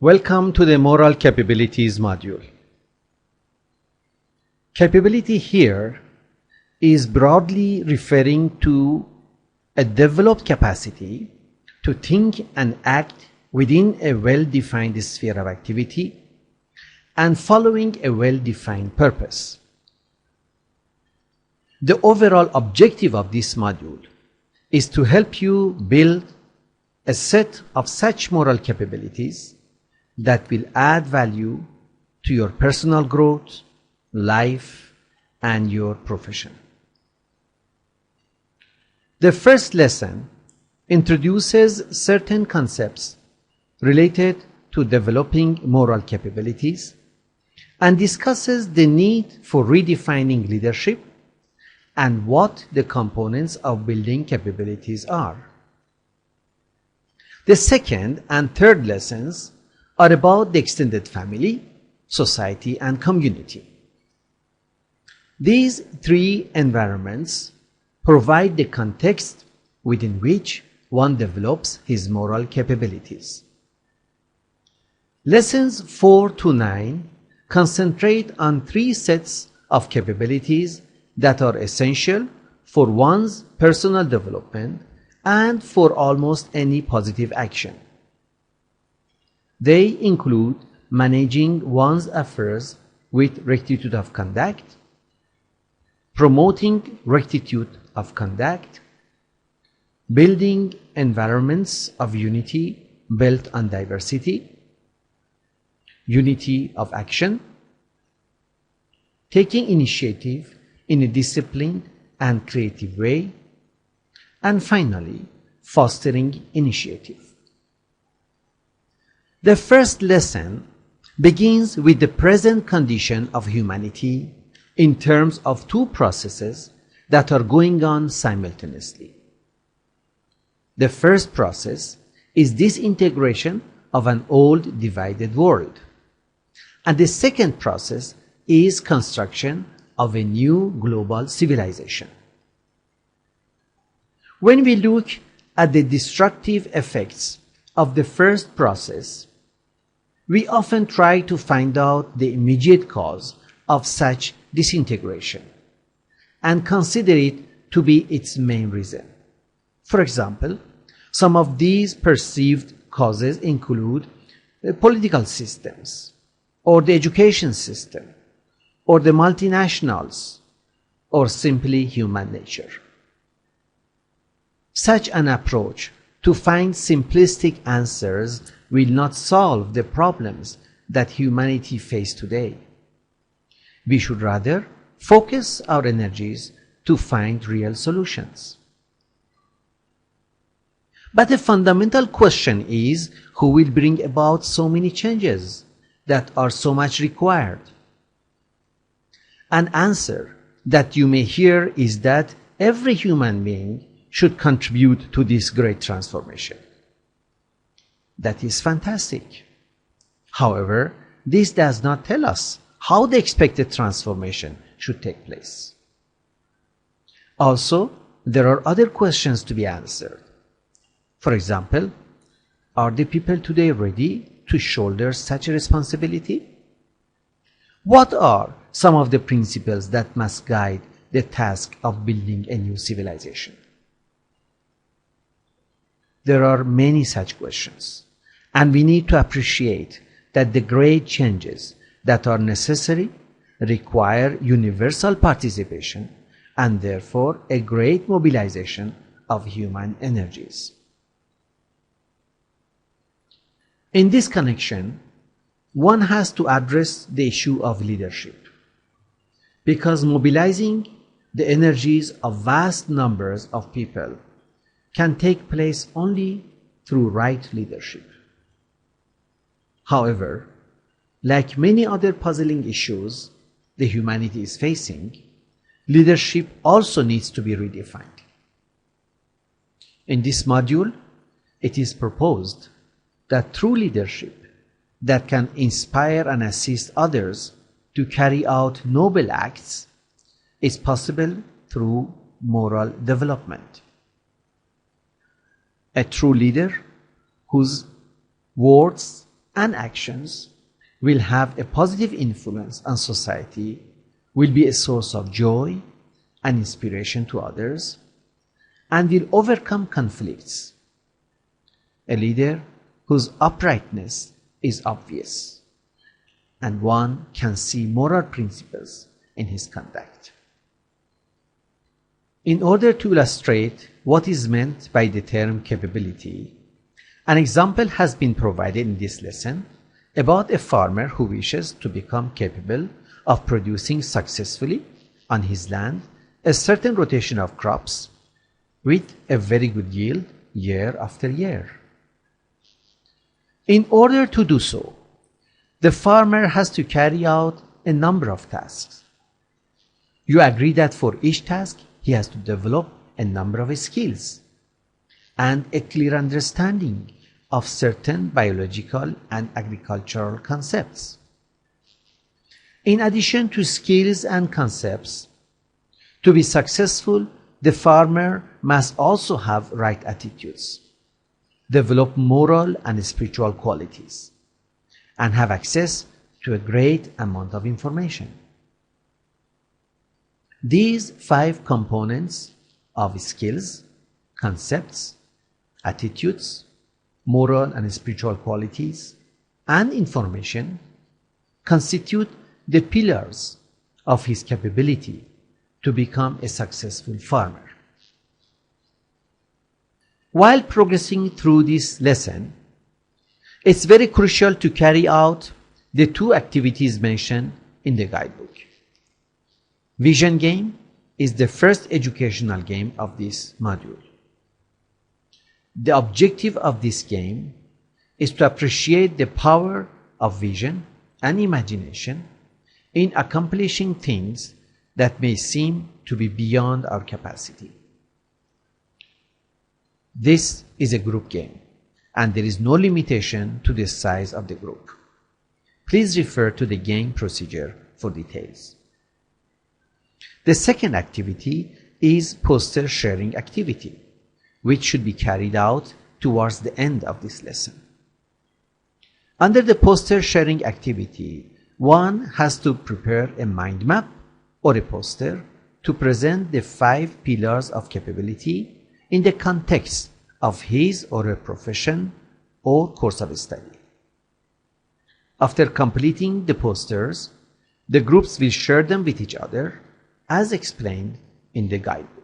Welcome to the Moral Capabilities module. Capability here is broadly referring to a developed capacity to think and act within a well-defined sphere of activity and following a well-defined purpose. The overall objective of this module is to help you build a set of such moral capabilities that will add value to your personal growth, life, and your profession. The first lesson introduces certain concepts related to developing moral capabilities and discusses the need for redefining leadership and what the components of building capabilities are. The second and third lessons are about the extended family, society, and community. These three environments provide the context within which one develops his moral capabilities. Lessons 4 to 9 concentrate on three sets of capabilities that are essential for one's personal development and for almost any positive action. They include managing one's affairs with rectitude of conduct, promoting rectitude of conduct, building environments of unity built on diversity, unity of action, taking initiative in a disciplined and creative way, and finally, fostering initiative. The first lesson begins with the present condition of humanity in terms of two processes that are going on simultaneously. The first process is disintegration of an old divided world, and the second process is construction of a new global civilization. When we look at the destructive effects of the first process, we often try to find out the immediate cause of such disintegration and consider it to be its main reason. For example, some of these perceived causes include the political systems, or the education system, or the multinationals, or simply human nature. Such an approach to find simplistic answers will not solve the problems that humanity faces today. We should rather focus our energies to find real solutions. But the fundamental question is, who will bring about so many changes that are so much required? An answer that you may hear is that every human being should contribute to this great transformation. That is fantastic. However, this does not tell us how the expected transformation should take place. Also, there are other questions to be answered. For example, are the people today ready to shoulder such a responsibility? What are some of the principles that must guide the task of building a new civilization? There are many such questions, and we need to appreciate that the great changes that are necessary require universal participation and therefore a great mobilization of human energies. In this connection, one has to address the issue of leadership, because mobilizing the energies of vast numbers of people can take place only through right leadership. However, like many other puzzling issues the humanity is facing, leadership also needs to be redefined. In this module, it is proposed that true leadership that can inspire and assist others to carry out noble acts is possible through moral development. A true leader whose words and actions will have a positive influence on society, will be a source of joy and inspiration to others, and will overcome conflicts. A leader whose uprightness is obvious, and one can see moral principles in his conduct. In order to illustrate what is meant by the term capability, an example has been provided in this lesson about a farmer who wishes to become capable of producing successfully on his land a certain rotation of crops with a very good yield year after year. In order to do so, the farmer has to carry out a number of tasks. You agree that for each task, he has to develop a number of skills and a clear understanding of certain biological and agricultural concepts. In addition to skills and concepts, to be successful, the farmer must also have right attitudes, develop moral and spiritual qualities, and have access to a great amount of information. These 5 components of skills, concepts, attitudes, moral and spiritual qualities, and information constitute the pillars of his capability to become a successful farmer. While progressing through this lesson, it's very crucial to carry out the 2 activities mentioned in the guidebook. Vision game is the first educational game of this module. The objective of this game is to appreciate the power of vision and imagination in accomplishing things that may seem to be beyond our capacity. This is a group game, and there is no limitation to the size of the group. Please refer to the game procedure for details. The second activity is poster sharing activity, which should be carried out towards the end of this lesson. Under the poster sharing activity, one has to prepare a mind map or a poster to present the 5 pillars of capability in the context of his or her profession or course of study. After completing the posters, the groups will share them with each other as explained in the guidebook.